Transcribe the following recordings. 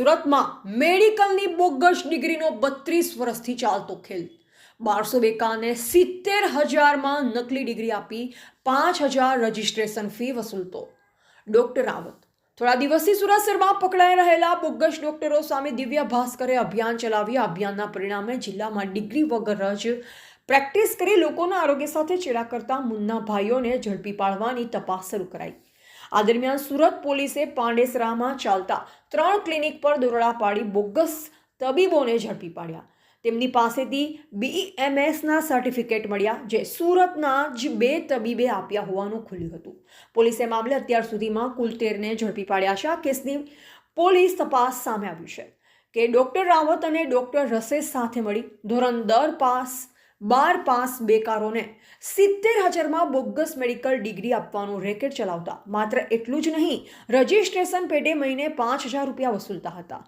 સુરતમાં મેડિકલની બોગસ ડિગ્રીનો 32 વર્ષથી ચાલતો ખેલ 1200 બેકાને 70,000માં નકલી ડિગ્રી આપી 5,000 રજિસ્ટ્રેશન ફી વસૂલતો ડોક્ટર રાવત થોડા દિવસથી સુરત શહેરમાં પકડાઈ રહેલા બોગસ ડોક્ટરો સામે દિવ્ય ભાસ્કરે અભિયાન ચલાવી અભિયાનના પરિણામે જિલ્લામાં ડિગ્રી વગર જ પ્રેક્ટિસ કરી લોકોના આરોગ્ય સાથે ચેડા કરતા મુન્ના ભાઈઓને ઝડપી પાડવાની તપાસ શરૂ કરાઈ। આ દરમિયાન સુરત પોલીસે પાંડેસરામાં ચાલતા 3 ક્લિનિક પર દરોડા પાડી બોગસ તબીબોને ઝડપી પાડ્યા। તેમની પાસેથી BEMSના સર્ટિફિકેટ મળ્યા જે સુરતના જ 2 તબીબે આપ્યા હોવાનું ખુલ્યું હતું। પોલીસે મામલે અત્યાર સુધીમાં કુલ 13ને ઝડપી પાડ્યા છે। આ કેસની પોલીસ તપાસ સામે આવી છે કે ડોક્ટર રાવત અને ડોક્ટર રસેસ સાથે મળી ધોરણ 10 પાસ 12 પાસ બેકારોને 70,000માં બોગસ મેડિકલ ડિગ્રી આપવાનું રેકેટ ચલાવતા માત્ર એટલું જ નહીં રજિસ્ટ્રેશન પેટે મહિને 5,000 રૂપિયા વસૂલતા હતા।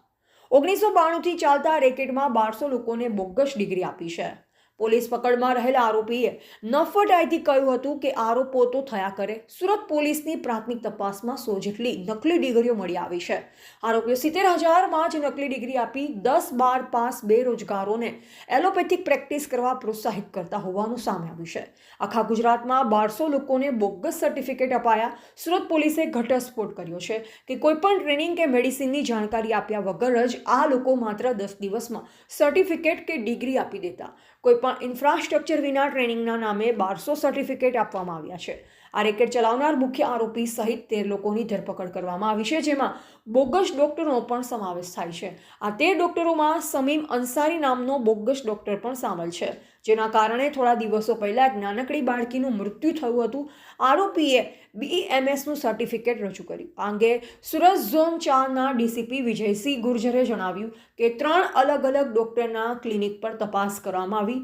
1992થી ચાલતા રેકેટમાં 1200 લોકોને બોગસ ડિગ્રી આપી છે। પોલીસ પકડમાં રહેલા આરોપીએ નફટાઈથી કહ્યું હતું કે આરોપો તો થયા કરે। સુરત પોલીસની પ્રાથમિક તપાસમાં 100 જેટલી નકલી ડિગ્રીઓ મળી આવી છે। આરોપીઓ 70,000માં જ નકલી ડિગ્રી આપી 10-12 પાસ બેરોજગારોને એલોપેથિક પ્રેક્ટિસ કરવા પ્રોત્સાહિત કરતા હોવાનું સામે આવ્યું છે। આખા ગુજરાતમાં 1200 લોકોને બોગસ સર્ટિફિકેટ અપાયા। સુરત પોલીસે ઘટસ્ફોટ કર્યો છે કે કોઈપણ ટ્રેનિંગ કે મેડિસિનની જાણકારી આપ્યા વગર જ આ લોકો માત્ર 10 દિવસમાં સર્ટિફિકેટ કે ડિગ્રી આપી દેતા। કોઈપણ ઇન્ફ્રાસ્ટ્રક્ચર વિના ટ્રેનિંગના નામે 1200 સર્ટિફિકેટ આપવામાં આવ્યા છે। આ રેકેટ ચલાવનાર મુખ્ય આરોપી સહિત 13 લોકોની ધરપકડ કરવામાં આવી છે જેમાં બોગસ ડોક્ટરનો પણ સમાવેશ થાય છે। આ 13 ડોક્ટરોમાં સમીમ અંસારી નામનો બોગસ ડોક્ટર પણ સામેલ છે જેના કારણે થોડા દિવસો પહેલા એક નાનકડી બાળકીનું મૃત્યુ થયું હતું। આરોપીએ BEMSનું સર્ટિફિકેટ રજૂ કર્યું। આ અંગે સુરત ઝોન 4ના ડીસીપી વિજયસિંહ ગુર્જરે જણાવ્યું કે 3 અલગ અલગ ડોક્ટરના ક્લિનિક પર તપાસ કરવામાં આવી।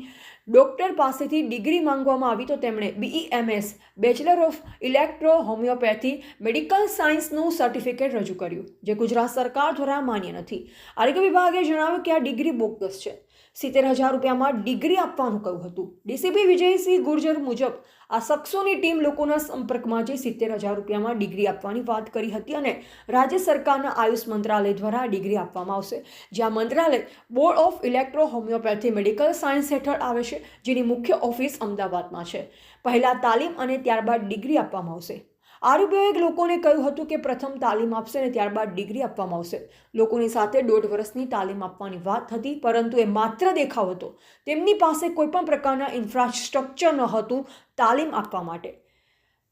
ડોક્ટર પાસેથી ડિગ્રી માંગવામાં આવી તો તેમણે BEMS bachelor of electro homeopathy medical સાયન્સનું સર્ટિફિકેટ રજૂ કર્યું જે ગુજરાત સરકાર દ્વારા માન્ય નથી। આરોગ્ય વિભાગે જણાવ્યું કે આ ડિગ્રી બોગસ છે। 70,000 રૂપિયામાં ડિગ્રી આપવાનું કહ્યું હતું। ડીસીપી વિજયસિંહ ગુર્જર મુજબ આ શખ્સોની ટીમ લોકોના સંપર્કમાં જઈ 70,000 રૂપિયામાં ડિગ્રી આપવાની વાત કરી હતી અને રાજ્ય સરકારના આયુષ મંત્રાલય દ્વારા ડિગ્રી આપવામાં આવશે જ્યાં મંત્રાલય board of electro homeopathy medical science હેઠળ આવે છે જેની મુખ્ય ઓફિસ અમદાવાદમાં છે। પહેલા તાલીમ અને ત્યારબાદ ડિગ્રી આપવામાં આવશે। આરોપીઓએ લોકોને કહ્યું હતું કે પ્રથમ તાલીમ આપશે અને ત્યારબાદ ડિગ્રી આપવામાં આવશે। લોકોની સાથે 1.5 વર્ષની તાલીમ આપવાની વાત હતી પરંતુ એ માત્ર દેખાવ હતો। તેમની પાસે કોઈપણ પ્રકારના ઇન્ફ્રાસ્ટ્રક્ચર ન હતું તાલીમ આપવા માટે।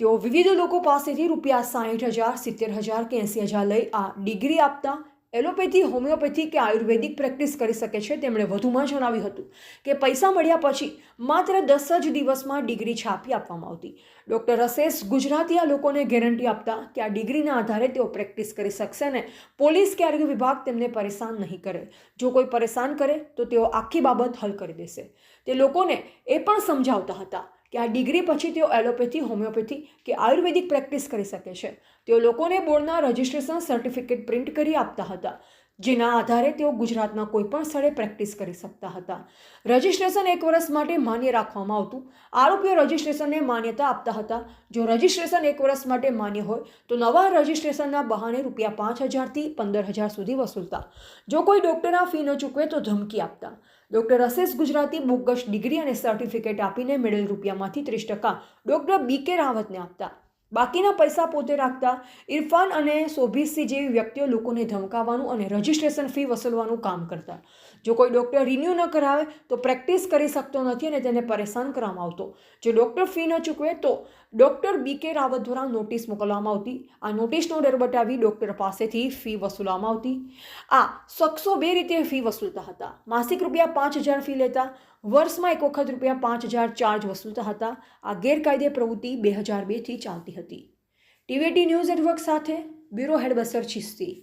તેઓ વિવિધ લોકો પાસેથી રૂપિયા 60,000 70,000 કે 80,000 લઈ આ ડિગ્રી આપતા એલોપેથી હોમિયોપેથી કે આયુર્વેદિક પ્રેક્ટિસ કરી શકે છે। તેમણે વધુમાં જણાવ્યું હતું કે પૈસા મળ્યા પછી માત્ર 10 જ દિવસમાં ડિગ્રી છાપી આપવામાં આવતી। ડોક્ટર રસેસ ગુજરાતી આ લોકોને ગેરંટી આપતા કે આ ડિગ્રીના આધારે તેઓ પ્રેક્ટિસ કરી શકશે અને પોલીસ કે આરોગ્ય વિભાગ તેમને પરેશાન નહીં કરે। જો કોઈ પરેશાન કરે તો તેઓ આખી બાબત હલ કરી દેશે। તે લોકોને એ પણ સમજાવતા હતા કે આ ડિગ્રી પછી તેઓ એલોપેથી હોમિયોપેથી કે આયુર્વેદિક પ્રેક્ટિસ કરી શકે છે। તેઓ લોકોને બોર્ડના રજિસ્ટ્રેશન સર્ટિફિકેટ પ્રિન્ટ કરી આપતા હતા જેના આધારે તેઓ ગુજરાતના કોઈપણ સ્થળે પ્રેક્ટિસ કરી શકતા હતા। રજિસ્ટ્રેશન 1 વર્ષ માટે માન્ય રાખવામાં આવતું। આરોપીઓ રજિસ્ટ્રેશનને માન્યતા આપતા હતા। જો રજિસ્ટ્રેશન 1 વર્ષ માટે માન્ય હોય તો નવા રજિસ્ટ્રેશનના બહાને રૂપિયા 5,000થી 15,000 સુધી વસૂલતા। જો કોઈ ડોક્ટર આ ફી ન ચૂકવે તો ધમકી આપતા। ડોક્ટર રસેસ ગુજરાતી બોગસ ડિગ્રી અને સર્ટિફિકેટ આપીને મેળવેલ રૂપિયામાંથી 30% ડોક્ટર BK રાવતને આપતા। બાકીના પૈસા પોતે રાખતા। ઇરફાન અને શોભિતસિંહ જેવી વ્યક્તિઓ લોકોને ધમકાવવાનું અને રજિસ્ટ્રેશન ફી વસૂલવાનું કામ કરતા। જો કોઈ ડોક્ટર રિન્યૂ ન કરાવે તો પ્રેક્ટિસ કરી શકતો નથી અને તેને પરેશાન કરવામાં આવતો। જો ડોક્ટર ફી ન ચૂકવે તો ડોક્ટર BK રાવત દ્વારા નોટિસ મોકલવામાં આવતી। આ નોટિસનો ડર બતાવી ડોક્ટર પાસેથી ફી વસૂલવામાં આવતી। આ શખ્સો 2 રીતે ફી વસૂલતા હતા। માસિક રૂપિયા 5,000 ફી લેતા। વર્ષમાં એક વખત રૂપિયા 5,000 ચાર્જ વસૂલતા હતા। આ ગેરકાયદે પ્રવૃત્તિ 2002થી ચાલતી હતી। TVT ન્યૂઝ નેટવર્ક સાથે બ્યુરો હેડ બસર ચિસ્તી।